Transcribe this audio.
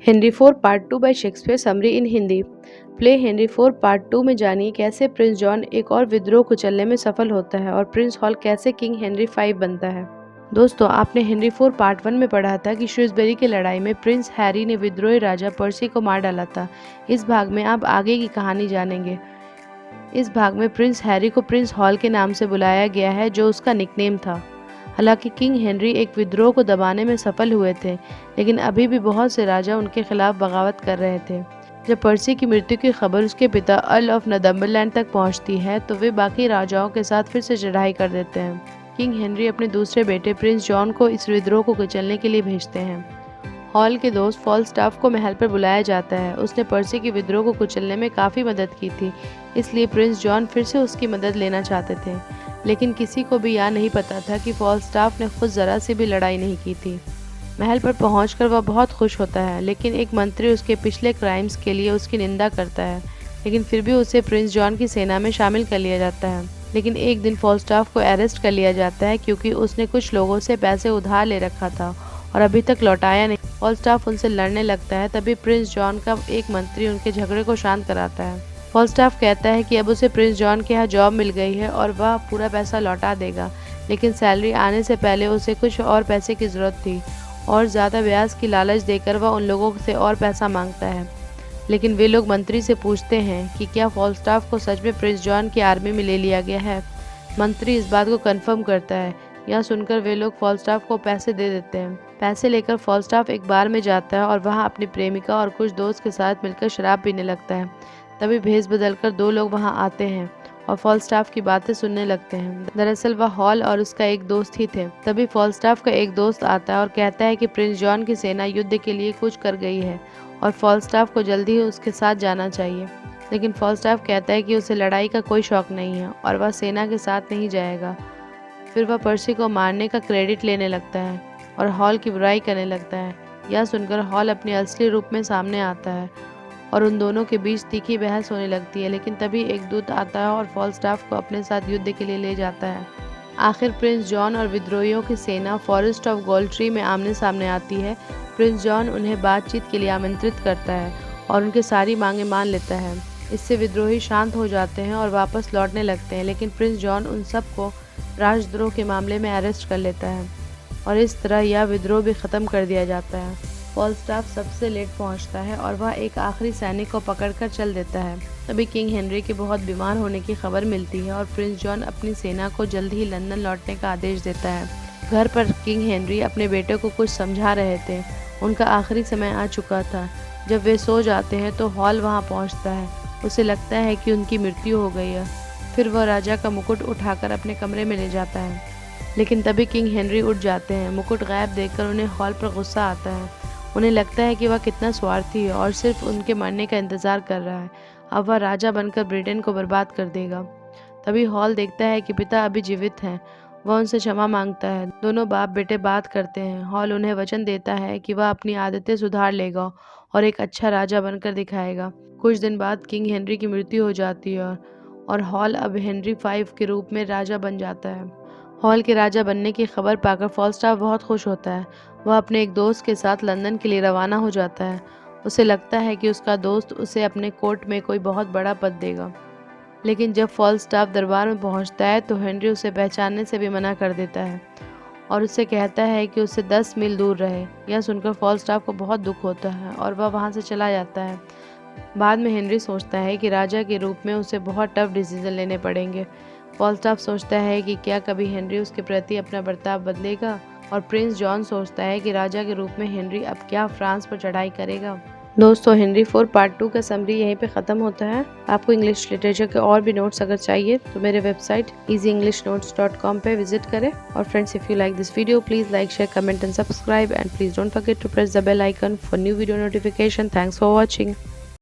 Henry IV part 2 bye Shakespeare summary इन Hindi. Play Henry IV part 2 में जानिए कैसे Prince John एक और विद्रोह कुचलने में सफल होता है और प्रिंस हॉल कैसे किंग हेनरी V बनता है। दोस्तों, आपने हेनरी IV पार्ट 1 में पढ़ा था कि श्रूसबेरी की लड़ाई में प्रिंस हैरी ने विद्रोही राजा पर्सी को मार डाला था। इस भाग में आप आगे की कहानी जानेंगे। इस भाग में प्रिंस हैरी को प्रिंस हॉल के नाम से बुलाया गया है, जो उसका निकनेम था। हालांकि किंग हेनरी एक विद्रोह को दबाने में सफल हुए थे, लेकिन अभी भी बहुत से राजा उनके खिलाफ बगावत कर रहे थे। जब पर्सी की मृत्यु की खबर उसके पिता अर्ल ऑफ नॉर्थम्बरलैंड तक पहुंचती है, तो वे बाकी राजाओं के साथ फिर से चढ़ाई कर देते हैं। किंग हेनरी अपने दूसरे बेटे प्रिंस जॉन को इस विद्रोह को कुचलने के लिए भेजते हैं। हॉल के दोस्त फॉलस्टाफ को महल पर बुलाया जाता है। उसने पर्सी के विद्रोह को कुचलने में काफ़ी मदद की थी, इसलिए प्रिंस जॉन फिर से उसकी मदद लेना चाहते थे। लेकिन किसी को भी यह नहीं पता था कि फॉलस्टाफ ने खुद ज़रा सी भी लड़ाई नहीं की थी। महल पर पहुंचकर वह बहुत खुश होता है, लेकिन एक मंत्री उसके पिछले क्राइम्स के लिए उसकी निंदा करता है। लेकिन फिर भी उसे प्रिंस जॉन की सेना में शामिल कर लिया जाता है। लेकिन एक दिन फॉलस्टाफ को अरेस्ट कर लिया जाता है, क्योंकि उसने कुछ लोगों से पैसे उधार ले रखा था और अभी तक लौटाया नहीं। फॉलस्टाफ उनसे लड़ने लगता है। तभी प्रिंस जॉन का एक मंत्री उनके झगड़े को शांत कराता है। फॉलस्टाफ कहता है कि अब उसे प्रिंस जॉन के यहाँ जॉब मिल गई है और वह पूरा पैसा लौटा देगा, लेकिन सैलरी आने से पहले उसे कुछ और पैसे की ज़रूरत थी और ज़्यादा ब्याज की लालच देकर वह उन लोगों से और पैसा मांगता है। लेकिन वे लोग मंत्री से पूछते हैं कि क्या फॉलस्टाफ को सच में प्रिंस जॉन की आर्मी में ले लिया गया है। मंत्री इस बात को कंफर्म करता है। यह सुनकर वे लोग फॉलस्टाफ को पैसे दे देते हैं। पैसे लेकर फॉलस्टाफ एक बार में जाता है और वहां अपनी प्रेमिका और कुछ दोस्त के साथ मिलकर शराब पीने लगता है। तभी भेस बदलकर दो लोग वहां आते हैं और फॉलस्टाफ की बातें सुनने लगते हैं। दरअसल वह हॉल और उसका एक दोस्त ही थे। तभी फॉलस्टाफ का एक दोस्त आता है और कहता है कि प्रिंस जॉन की सेना युद्ध के लिए कूच कर गई है और फॉलस्टाफ को जल्दी ही उसके साथ जाना चाहिए। लेकिन फॉलस्टाफ कहता है कि उसे लड़ाई का कोई शौक नहीं है और वह सेना के साथ नहीं जाएगा। फिर वह पर्सी को मारने का क्रेडिट लेने लगता है और हॉल की बुराई करने लगता है। यह सुनकर हॉल अपने असली रूप में सामने आता है और उन दोनों के बीच तीखी बहस होने लगती है। लेकिन तभी एक दूत आता है और फॉलस्टाफ को अपने साथ युद्ध के लिए ले जाता है। आखिर प्रिंस जॉन और विद्रोहियों की सेना फॉरेस्ट ऑफ गोल्ट्री में आमने सामने आती है। प्रिंस जॉन उन्हें बातचीत के लिए आमंत्रित करता है और उनकी सारी मांगें मान लेता है। इससे विद्रोही शांत हो जाते हैं और वापस लौटने लगते हैं। लेकिन प्रिंस जॉन उन सबको राजद्रोह के मामले में अरेस्ट कर लेता है और इस तरह यह विद्रोह भी ख़त्म कर दिया जाता है। फॉलस्टाफ सबसे लेट पहुंचता है और वह एक आखिरी सैनिक को पकड़कर चल देता है। तभी किंग हेनरी के बहुत बीमार होने की खबर मिलती है और प्रिंस जॉन अपनी सेना को जल्द ही लंदन लौटने का आदेश देता है। घर पर किंग हेनरी अपने बेटे को कुछ समझा रहे थे। उनका आखिरी समय आ चुका था। जब वे सो जाते हैं तो हॉल वहाँ पहुँचता है। उसे लगता है कि उनकी मृत्यु हो गई है। फिर वह राजा का मुकुट उठाकर अपने कमरे में ले जाता है। लेकिन तभी किंग हेनरी उठ जाते हैं। मुकुट गायब देखकर उन्हें हॉल पर गुस्सा आता है। उन्हें लगता है कि वह कितना स्वार्थी है और सिर्फ उनके मरने का इंतज़ार कर रहा है। अब वह राजा बनकर ब्रिटेन को बर्बाद कर देगा। तभी हॉल देखता है कि पिता अभी जीवित हैं। वह उनसे क्षमा मांगता है। दोनों बाप बेटे बात करते हैं। हॉल उन्हें वचन देता है कि वह अपनी आदतें सुधार लेगा और एक अच्छा राजा बनकर दिखाएगा। कुछ दिन बाद किंग हेनरी की मृत्यु हो जाती है और हॉल अब हेनरी V के रूप में राजा बन जाता है। हॉल के राजा बनने की खबर पाकर फॉलस्टाफ बहुत खुश होता है। वह अपने एक दोस्त के साथ लंदन के लिए रवाना हो जाता है। उसे लगता है कि उसका दोस्त उसे अपने कोर्ट में कोई बहुत बड़ा पद देगा। लेकिन जब फॉलस्टाफ दरबार में पहुंचता है तो हेनरी उसे पहचानने से भी मना कर देता है और उससे कहता है कि उससे 10 मील दूर रहे। यह सुनकर फॉलस्टाफ को बहुत दुख होता है और वह वहां से चला जाता है। बाद में हेनरी सोचता है कि राजा के रूप में उसे बहुत टफ डिसीजन लेने पड़ेंगे। फॉलस्टाफ सोचता है कि क्या कभी हेनरी उसके प्रति अपना बर्ताव बदलेगा और प्रिंस जॉन सोचता है कि राजा के रूप में हेनरी अब क्या फ्रांस पर चढ़ाई करेगा। दोस्तों, हेनरी IV पार्ट 2 का समरी यहीं पे ख़त्म होता है। आपको इंग्लिश लिटरेचर के और भी नोट्स अगर चाहिए तो मेरे वेबसाइट easyEnglishNotes.com पे विजिट करें। और friends, if you like this video, please like, share, comment and subscribe, and please don't forget to press the bell icon for new video notification. Thanks for watching.